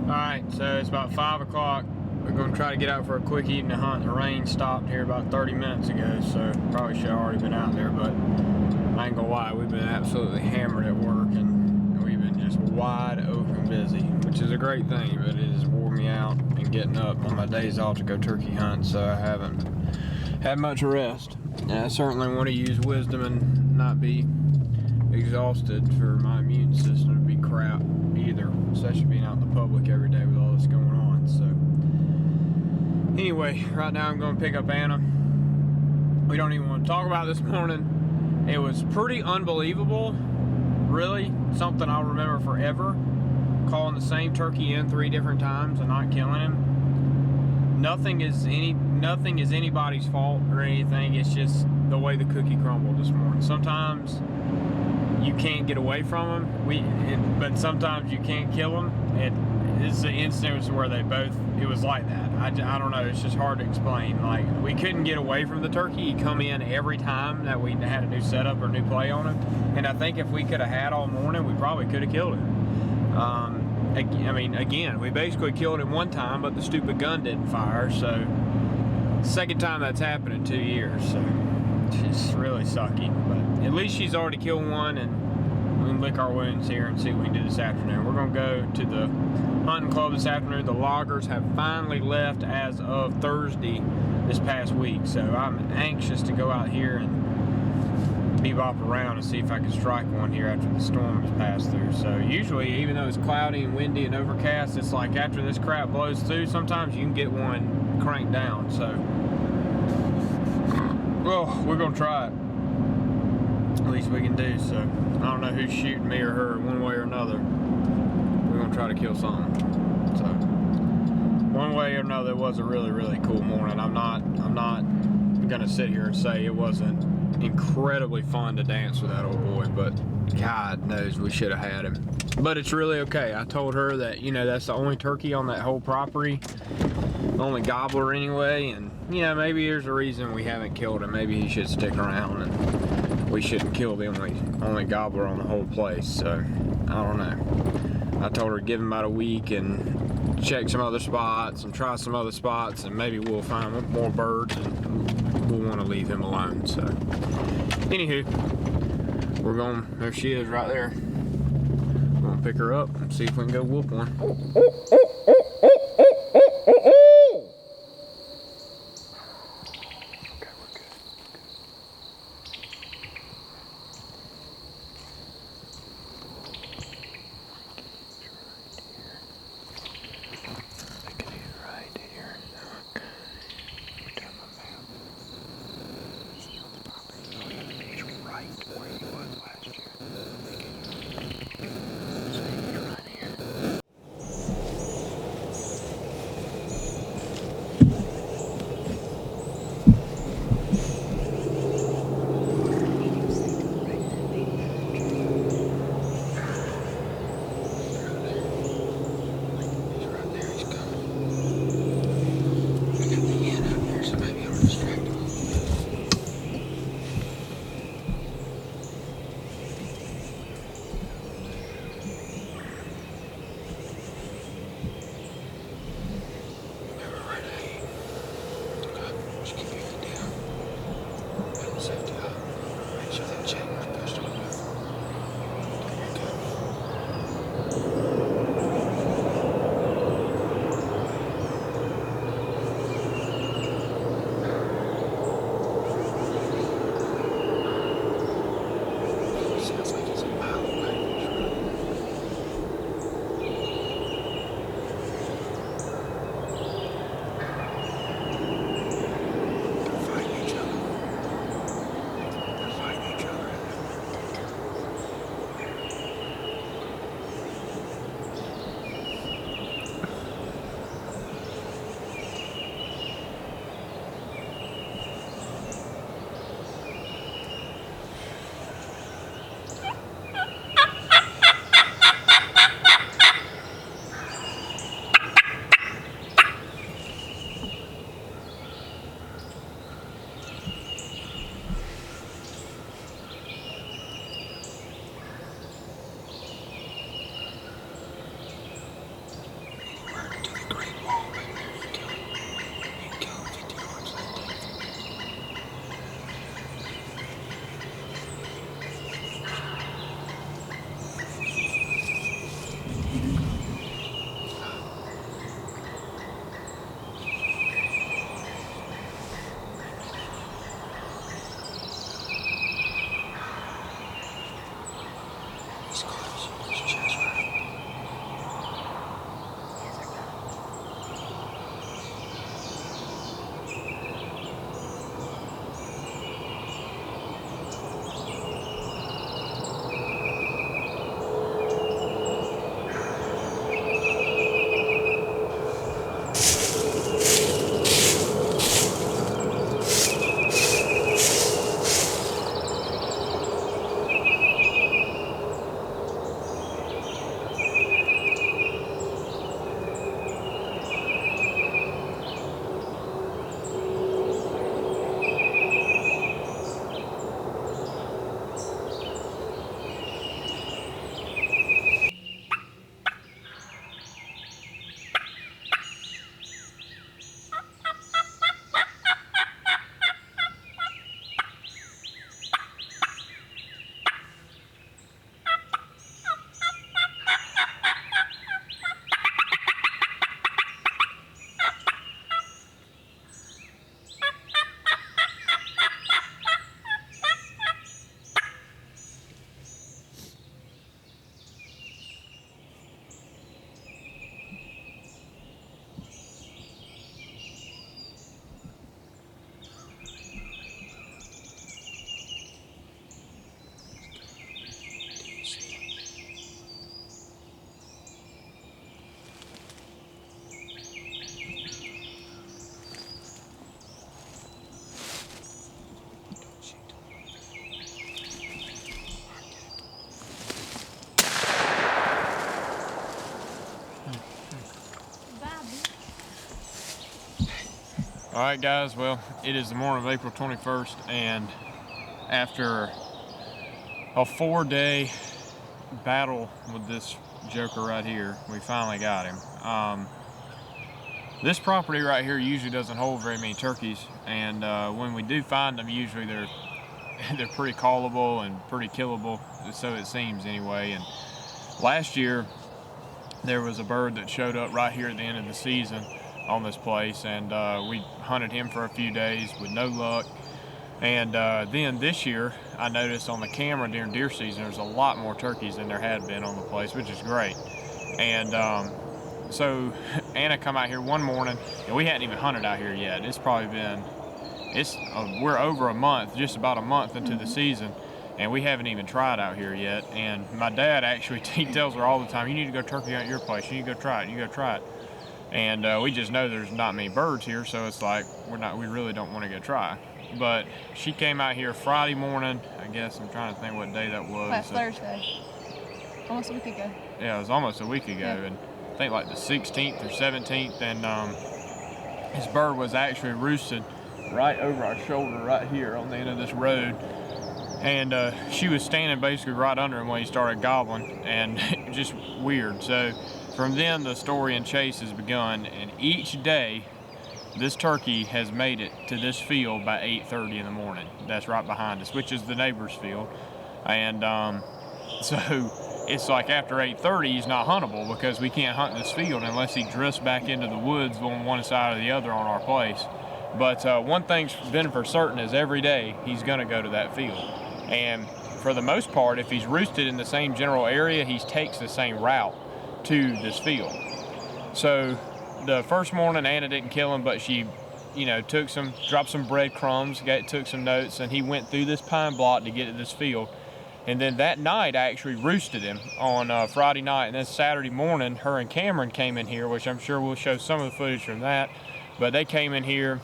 Alright, so it's about 5 o'clock. We're going to try to get out for a quick evening hunt. The rain stopped here about 30 minutes ago, so probably should have already been out there, but I ain't gonna lie, we've been absolutely hammered at work and we've been just wide open busy, which is a great thing, but it has wore me out and getting up on my days off to go turkey hunt, so I haven't had much rest. And I certainly want to use wisdom and not be exhausted for my immune system to be crap either, especially being out in the public every day with all this going on. So anyway, right now I'm going to pick up Anna. We don't even want to talk about this morning. It was pretty unbelievable, really, something I'll remember forever, calling the same turkey in 3 different times and not killing him. Nothing is anybody's fault or anything. It's just the way the cookie crumbled this morning. Sometimes you can't get away from them, but sometimes you can't kill them. It's an instance where it was like that. I don't know, it's just hard to explain. Like, we couldn't get away from the turkey. He'd come in every time that we had a new setup or new play on him. And I think if we could have had all morning, we probably could have killed him. I mean, again, we basically killed him one time, but the stupid gun didn't fire, so second time that's happened in 2 years, so it's really sucky. But at least she's already killed one, and we can lick our wounds here and see what we can do this afternoon. We're going to go to the hunting club this afternoon. The loggers have finally left as of Thursday this past week, so I'm anxious to go out here and bebop around and see if I can strike one here after the storm has passed through. So usually, even though it's cloudy and windy and overcast, it's like after this crap blows through, sometimes you can get one cranked down. So, well, we're gonna try it. At least we can do. So I don't know who's shooting, me or her, one way or another. We're gonna try to kill something. So one way or another, it was a really, really cool morning. I'm not gonna sit here and say it wasn't incredibly fun to dance with that old boy, but God knows we should have had him. But it's really okay. I told her that, you know, that's the only turkey on that whole property, the only gobbler anyway, and you know, maybe there's a reason we haven't killed him. Maybe he should stick around and we shouldn't kill the only gobbler on the whole place. So I don't know. I told her to give him about a week and check some other spots and try some other spots, and maybe we'll find more birds and we'll want to leave him alone. So anywho, we're going, there she is right there. I'm gonna pick her up and see if we can go whoop one. safety up. Make sure that chain was pushed on enough. Sounds like it's a mile away. They're fighting each other. They're fighting each other. To the Great Wall, but you can kill him 50 yards left. He's close. His chest right. All right, guys, well, it is the morning of April 21st, and after a 4-day battle with this joker right here, we finally got him. This property right here usually doesn't hold very many turkeys, and when we do find them, usually they're pretty callable and pretty killable, so it seems anyway. And last year, there was a bird that showed up right here at the end of the season on this place, and we hunted him for a few days with no luck. And then this year, I noticed on the camera during deer season, there's a lot more turkeys than there had been on the place, which is great. And so Anna come out here one morning, and we hadn't even hunted out here yet. It's probably been, we're over a month, just about a month into the season, and we haven't even tried out here yet. And my dad actually, he tells her all the time, you need to go turkey hunt your place, you need to go try it, you go try it. And we just know there's not many birds here, so it's like, we really don't want to go try. But she came out here Friday morning, I guess, I'm trying to think what day that was. Last Thursday. Almost a week ago. Yeah, it was almost a week ago, Yeah. and I think like the 16th or 17th, and his bird was actually roosted right over our shoulder right here on the end of this road. And she was standing basically right under him when he started gobbling, and just weird. So from then the story and chase has begun, and each day this turkey has made it to this field by 8:30 in the morning. That's right behind us, which is the neighbor's field. And so it's like after 8:30, he's not huntable because we can't hunt this field unless he drifts back into the woods on one side or the other on our place. But one thing's been for certain is every day he's gonna go to that field. And for the most part, if he's roosted in the same general area, he takes the same route to this field. So the first morning, Anna didn't kill him, but she, dropped some breadcrumbs, took some notes, and he went through this pine block to get to this field. And then that night, I actually roosted him on Friday night. And then Saturday morning, her and Cameron came in here, which I'm sure we'll show some of the footage from that. But they came in here,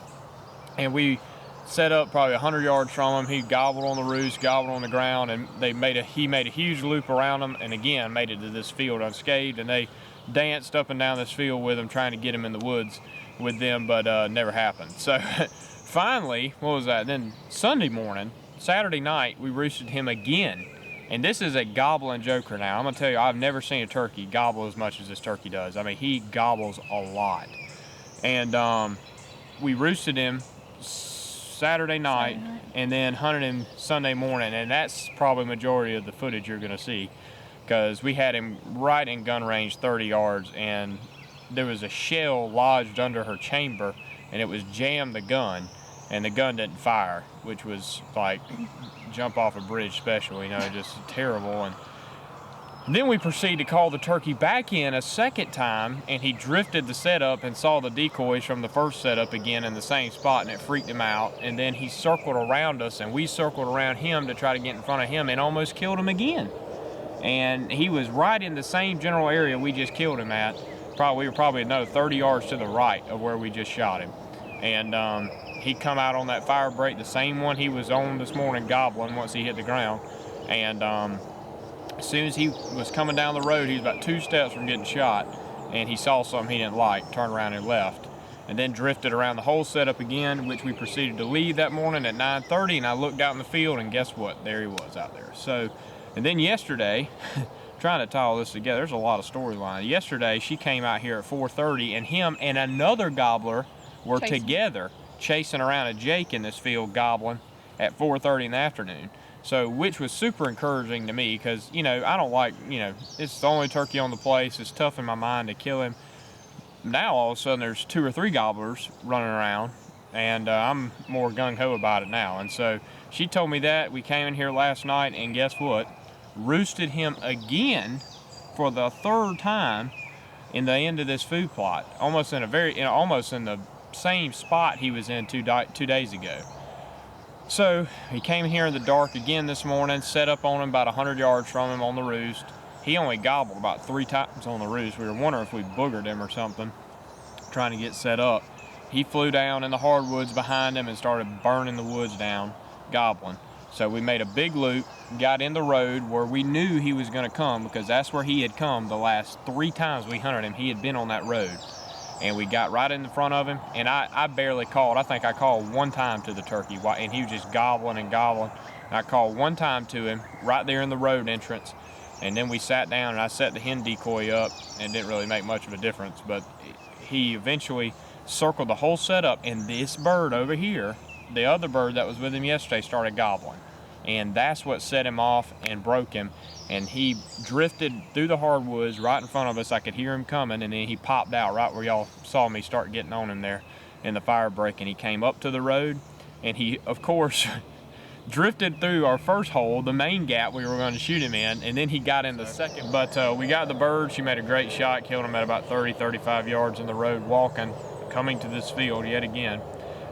and we set up probably 100 yards from him. He gobbled on the roost, gobbled on the ground, and he made a huge loop around him, and again made it to this field unscathed. And they danced up and down this field with him, trying to get him in the woods with them, but never happened. So finally, what was that? Then Saturday night, we roosted him again. And this is a gobbling joker now. I'm gonna tell you, I've never seen a turkey gobble as much as this turkey does. I mean, he gobbles a lot. And we roosted him Saturday night and then hunted him Sunday morning. And that's probably majority of the footage you're gonna see, because we had him right in gun range 30 yards, and there was a shell lodged under her chamber, and it was jammed the gun, and the gun didn't fire, which was like jump off a bridge special, just terrible. And then we proceeded to call the turkey back in a second time, and he drifted the setup and saw the decoys from the first setup again in the same spot, and it freaked him out. And then he circled around us, and we circled around him to try to get in front of him, and almost killed him again. And he was right in the same general area we just killed him at. We were probably another 30 yards to the right of where we just shot him. And he come out on that fire break, the same one he was on this morning gobbling once he hit the ground. And as soon as he was coming down the road, he was about 2 steps from getting shot, and he saw something he didn't like, turned around and left. And then drifted around the whole setup again, which we proceeded to leave that morning at 9:30, and I looked out in the field, and guess what? There he was out there. So, and then yesterday, trying to tie all this together, there's a lot of storyline. Yesterday, she came out here at 4:30, and him and another gobbler were together chasing around a Jake in this field gobbling at 4:30 in the afternoon. So, which was super encouraging to me, because, I don't like, it's the only turkey on the place. It's tough in my mind to kill him. Now, all of a sudden, there's 2 or 3 gobblers running around, and I'm more gung-ho about it now. And so, she told me that. We came in here last night, and guess what? Roosted him again for the 3rd time in the end of this food plot, almost in the same spot he was in 2 days ago. So he came here in the dark again this morning, set up on him about 100 yards from him on the roost. He only gobbled about 3 times on the roost. We were wondering if we boogered him or something, trying to get set up. He flew down in the hardwoods behind him and started burning the woods down, gobbling. So we made a big loop, got in the road where we knew he was going to come, because that's where he had come the last 3 times we hunted him. He had been on that road. And we got right in the front of him, and I barely called. I think I called 1 time to the turkey, and he was just gobbling and gobbling. And I called 1 time to him right there in the road entrance, and then we sat down, and I set the hen decoy up, and it didn't really make much of a difference. But he eventually circled the whole setup, and this bird over here, the other bird that was with him yesterday, started gobbling. And that's what set him off and broke him. And he drifted through the hardwoods right in front of us. I could hear him coming, and then he popped out right where y'all saw me start getting on him there in the fire break. And he came up to the road, and he, of course, drifted through our first hole, the main gap we were going to shoot him in, and then he got in the second. But we got the bird. She made a great shot, killed him at about 35 yards in the road walking, coming to this field yet again.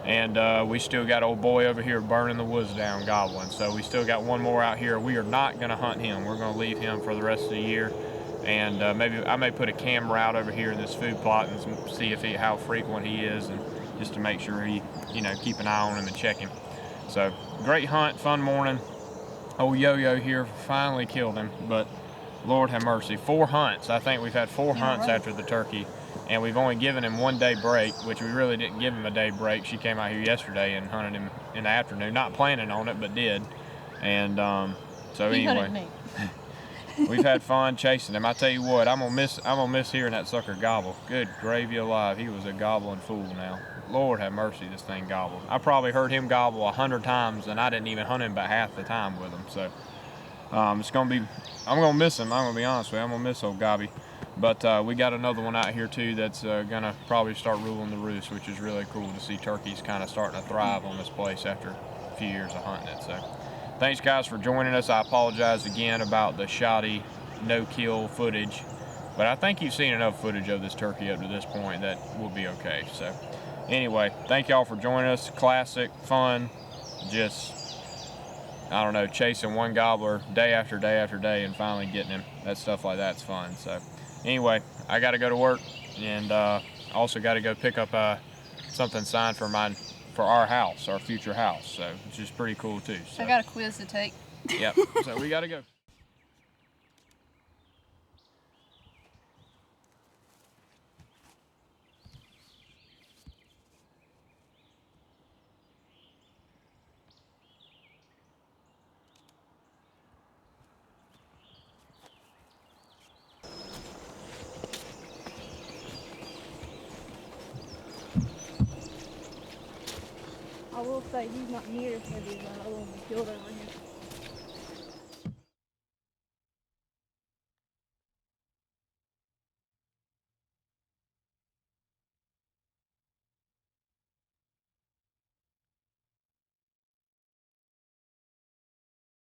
And we still got old boy over here burning the woods down, gobbling. So we still got 1 more out here. We are not going to hunt him. We're going to leave him for the rest of the year. And maybe I may put a camera out over here in this food plot and see how frequent he is, and just to make sure he, keep an eye on him and check him. So great hunt, fun morning. Old Yo-Yo here finally killed him, but Lord have mercy. 4 hunts. I think we've had 4 hunts after the turkey. And we've only given him 1 day break, which we really didn't give him a day break. She came out here yesterday and hunted him in the afternoon, not planning on it, but did. And so anyway, we've had fun chasing him. I tell you what, I'm gonna miss hearing that sucker gobble. Good gravy alive, he was a gobbling fool now. Lord have mercy, this thing gobbled. I probably heard him gobble 100 times, and I didn't even hunt him about half the time with him. So it's gonna be, I'm gonna miss him. I'm gonna be honest with you. I'm gonna miss old Gobby. But we got another one out here too that's gonna probably start ruling the roost, which is really cool to see turkeys kind of starting to thrive on this place after a few years of hunting it. So thanks guys for joining us. I apologize again about the shoddy no-kill footage, but I think you've seen enough footage of this turkey up to this point that we'll be okay. So anyway, thank y'all for joining us. Classic, fun, just, I don't know, chasing one gobbler day after day after day and finally getting him. That stuff like that's fun. So anyway, I got to go to work, and also got to go pick up something signed for our house, our future house. So it's just pretty cool too. So. I got a quiz to take. Yep. So we got to go. I will say he's not near as heavy as my other one killed over